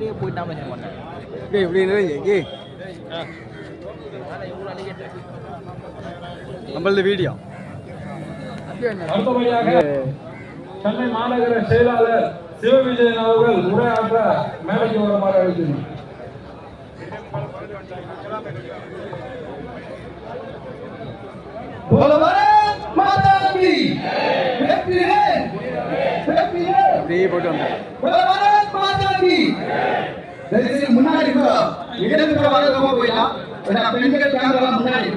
முன்னாடியே போயிட்டாம செய்ய மாட்டேன். நம்மளது வீடியோ. அடுத்தபடியாக சென்னை மாநகர செயலாளர் சிவவிஜயன் அவர்கள் உரையாற்ற மேடைக்கு வருமாறு அழைக்கிறேன். முன்னாடி இடதுபுற வரதுமா போயிடலாம். பெண்கள் கேமரா முன்னாடி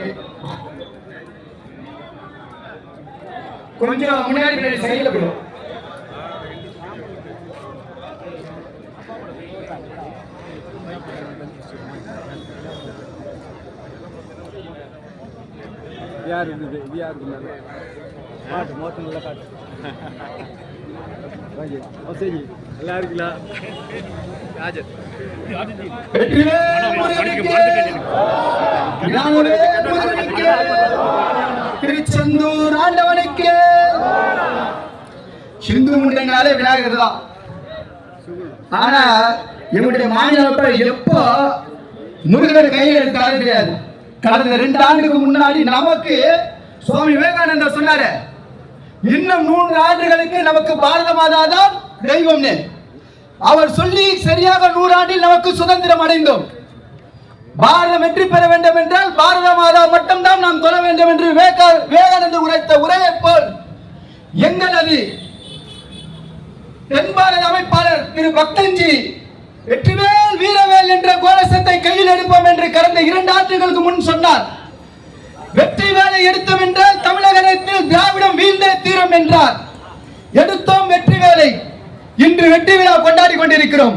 கொஞ்சம் முன்னாடி சைட்ல போயிடும். யார் இருக்குது? இது யாருக்கு மேலே காட்டு மோட்டர் நல்லா காட்டு. சரி நல்லா இருக்குல்ல? திருச்செந்தூர் ஆண்டவனுக்கு ஹிந்து முண்டங்களாலே விநாயகர் தான். ஆனா எங்களுடைய மாநில எப்போ முருகனை கையில் எடுத்தாலும் தெரியாது. கடந்த 2 ஆண்டுக்கு முன்னாடி நமக்கு சுவாமி விவேகானந்தர் சொன்னாரு, இன்னும் 100 ஆண்டுகளுக்கு நமக்கு பாரத மாதா தான் தெய்வம்னு. அவர் சொல்லி சரியாக 100 ஆண்டில் நமக்கு சுதந்திரம் அடைந்தோம். பாரதம் வெற்றி பெற வேண்டும் என்றால் பாரத மாதா மட்டும்தான் நாம் தொழ வேண்டும் என்று விவேகானந்தர் உரைத்த உரையை போல் எங்களது தென் பாரத அமைப்பாளர் திரு பக்தன்ஜி வெற்றிவேல் வீரவேல் என்ற கோலசத்தை கையில் எடுப்போம் என்று கடந்த 2 ஆண்டுகளுக்கு முன் சொன்னார். வெற்றி வேலை எடுத்தோம் என்றால் தமிழகத்தில் திராவிடம் வீழ்ந்தே தீரும் என்றார். எடுத்தோம் வெற்றி வேலை. இன்று வெற்றி விழா கொண்டாடி கொண்டிருக்கிறோம்.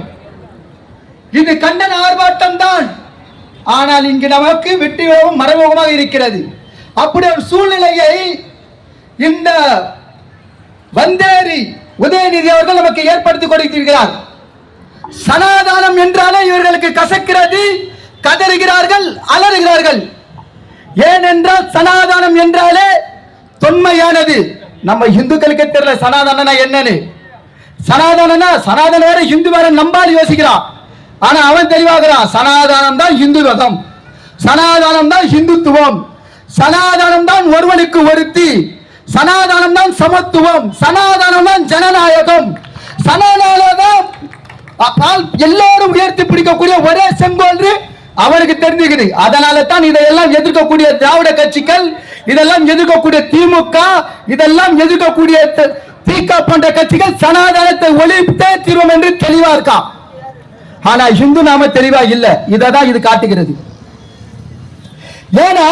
இது கண்டன ஆர்ப்பாட்டம் தான். ஆனால் இங்கு நமக்கு வெற்றி விழாவும் மறைமுகமாக இருக்கிறது. அப்படி ஒரு சூழ்நிலையை இந்த வந்தேரி உதயநிதி அவர்கள் நமக்கு ஏற்படுத்தி கொடுத்திருக்கிறார். சனாதானம் என்றாலே இவர்களுக்கு கசக்கிறது, கதறுகிறார்கள், அலறுகிறார்கள். ஏனென்றால் சனாதானம் என்றாலே தொன்மையானது. நம்ம இந்துக்களுக்கு தெரியல சனாதனா என்னன்னு. சனாதன வேற இந்து வேற நம்பால் யோசிக்கிறான். ஆனா அவன் தெளிவாகிறான், சனாதானம் தான் இந்து மதம், சனாதானம் தான் இந்துத்துவம், சனாதானம் தான் ஒருவனுக்கு ஒருத்தி, சனாதானம் தான் சமத்துவம், சனாதானம் தான் ஜனநாயகம், சனாதானம் எல்லாரும் உயர்த்தி பிடிக்கக்கூடிய ஒரே செங்கோல் அவருக்கு தெரிஞ்சுக்குது. அதனால தான் இதையெல்லாம் எதிர்க்கக்கூடிய திராவிட கட்சிகள், இதெல்லாம் எதிர்க்கக்கூடிய திமுக, இதெல்லாம் எதிர்க்கக்கூடிய திக போன்ற கட்சிகள் சனாதானத்தை ஒழித்தே தீர்வோம் என்று தெளிவா இருக்கா. ஆனா இந்து நாம தெளிவா இல்ல. இததான் இது காட்டுகிறது. ஏன்னா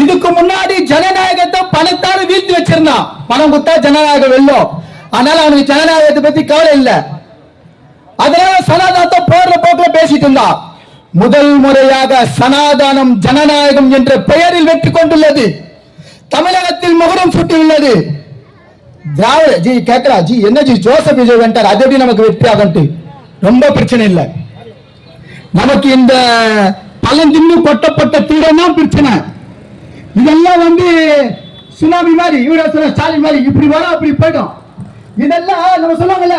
இதுக்கு முன்னாடி ஜனநாயகத்தை பணத்தால வீழ்த்தி வச்சிருந்தான். பணம் கொடுத்தா ஜனநாயகம் வெல்லும். அதனால அவனுக்கு ஜனநாயகத்தை பத்தி கவலை இல்லை. அதனால சனாதானத்தை போற போக்குல பேசிட்டு இருந்தான். முதல் முறையாக சனாதானம் ஜனநாயகம் என்ற பெயரில் வெற்றி கொண்டுள்ளது. தமிழகத்தில் முகரம் சுட்டியுள்ளது. திராவிட ஜி கேட்கிறா, ஜி என்ன ஜி ஜோசப் விஜய் வென்றார், அது எப்படி நமக்கு வெற்றி ஆகட்டு? ரொம்ப பிரச்சனை இல்லை. நமக்கு இந்த பழந்தின்னு கொட்டப்பட்ட தீரம் தான் பிரச்சனை. இதெல்லாம் சுனாமி மாதிரி, இவர ஸ்டாலின் மாதிரி இப்படி வரும் அப்படி போயிடும். இதெல்லாம் நம்ம சொல்லுவாங்கல்ல,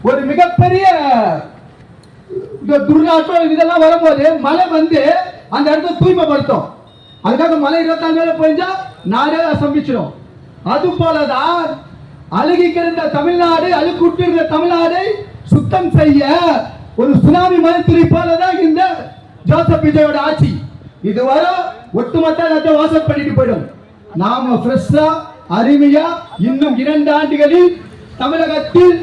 ஒரு மிகப்பெரிய துர்நாற்றம் இதெல்லாம் வரும்போது மழை அந்த இடத்துல தூய்மைப்படுத்தும். அதுக்காக மழை 24 மேல போயிஞ்சா நாடே சம்பிச்சிடும். அது போலதான் அழுகி கிடந்த தமிழ்நாடு, அழுக்குட்டு இருந்த தமிழ்நாடை சுத்தம் செய்ய ஒரு சுனாமி மருத்துவரை போலதான் இந்த ஜோசப் விஜயோட ஆட்சி. இது வர ஒட்டுமொத்த எல்லாத்தையும் வாசல் பண்ணிட்டு போயிடும். நாம ஃப்ரெஷ்ஷா அருமையா இன்னும் 2 ஆண்டுகளில் தமிழகத்தில்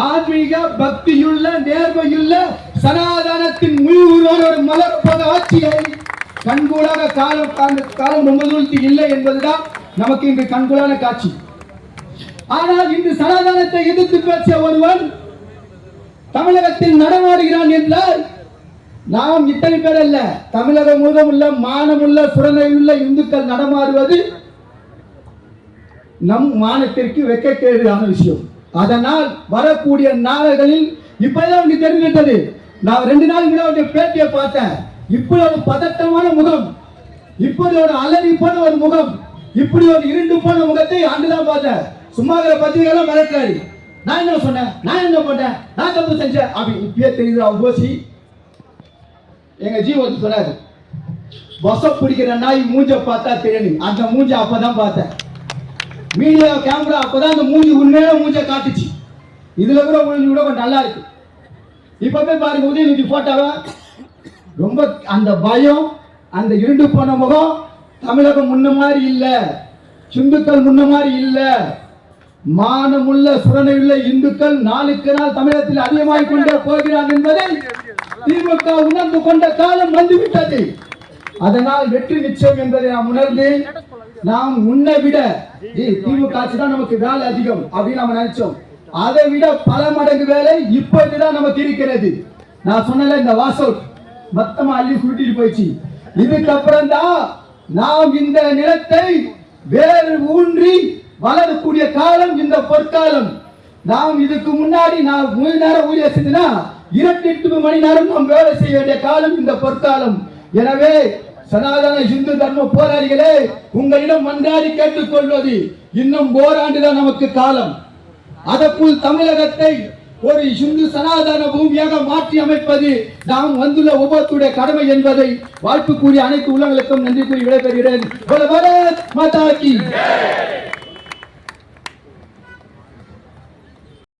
ஆன்மீக பக்தியுள்ள நேர்மையுள்ள சனாதனத்தின் முழுவதும் ஒரு மலர்பத ஆட்சியை கண்கூடாக காலம் முன்பது இல்லை என்பதுதான் நமக்கு இன்று கண்கூடான காட்சி. ஆனால் இன்று சனாதனத்தை எதிர்த்து பேசிய ஒருவன் தமிழகத்தில் நடமாடுகிறான் என்றால் நாம் இத்தனை பேர் அல்ல, தமிழகம் முழுவதும் உள்ள மானமுள்ள சுரணையுள்ள இந்துக்கள் நடமாடுவது நம் மானத்திற்கு வெட்கக்கேடான விஷயம். அதனால் வரக்கூடிய நாள்களில் இப்பதான் தெரிஞ்சிட்டது. நான் 2 நாள் முன்னாடி பேட்டியை பார்த்தேன். இப்படி ஒரு பதட்டமான முகம், இப்படி ஒரு அலறி போன ஒரு முகம், இப்படி ஒரு இருண்டு போன முகத்தை ஆண்டுதான் பார்த்தேன். சும்மா பத்திரிகைலாம் மிரட்டாரு. நான் என்ன சொன்னேன், நான் என்ன பண்ணேன், நான் தப்பு செஞ்சேன் அப்படி இப்பயே தெரியுது. அவங்க கோசி எங்க ஜீவன் சொன்னாரு, பஸ் பிடிக்கிற நாய் மூஞ்ச பார்த்தா தெரியும். அந்த மூஞ்ச அப்பதான் பார்த்தேன். மீடியா கேமரா அப்பதான் அந்த மூஞ்சி உண்மையான மூஞ்ச காட்டுச்சு. இதுல கூட மூஞ்சி கூட கொஞ்சம் நல்லா இருக்கு. இப்ப போய் பாருங்க உதயநிதி போட்டாவா, ரொம்ப அந்த பயம், அந்த இருண்டு போன முகம். தமிழகம் முன்ன மாதிரி இல்ல, இந்துக்கள் முன்ன மாதிரி இல்ல. மானமுள்ள சுரணையுள்ள இந்துக்கள் நாளுக்கு நாள் தமிழகத்தில் அதிகமாகிக் கொண்டே போகிறார் என்பதை திமுக உணர்ந்து கொண்ட காலம் வந்துவிட்டது. அதனால் வெற்றி நிச்சயம் என்பதை நாம் உணர்ந்து, நாம் முன்னை விட திமுக ஆட்சி தான் நமக்கு வேலை அதிகம் அப்படின்னு நம்ம நினைச்சோம். அதை விட பல மடங்கு வேலை இப்போதுதான் நமக்கு இருக்கிறது. நான் சொன்னல, இந்த வாசல் மொத்தமா அள்ளி சுருட்டிட்டு போயிடுச்சு. இதுக்கப்புறம் தான் நாம் இந்த நிலத்தை வேறு ஊன்றி வளரக்கூடிய காலம் இந்த பொற்காலம். நாம் இதுக்கு முன்னாடி நான் 3 நேரம் ஊழியர் செஞ்சுனா 28 மணி நேரம் நாம் வேலை செய்ய வேண்டிய காலம் இந்த பொற்காலம். எனவே சனாதன இந்து தர்ம போராளிகளே, உங்களிடம் மன்றாடி கேட்டுக்கொள்வது, இன்னும் ஓராண்டுதான் நமக்கு காலம். அதற்குள் தமிழகத்தை ஒரு இந்து சனாதன பூமியாக மாற்றி அமைப்பது நாம் வந்துள்ள ஒவ்வொருடைய கடமை என்பதை வாழ்த்து கூறிய அனைத்து உள்ளங்களுக்கும் நன்றி கூறி விடைபெறுகிறேன். பாரத் மாதா கி ஜெய்.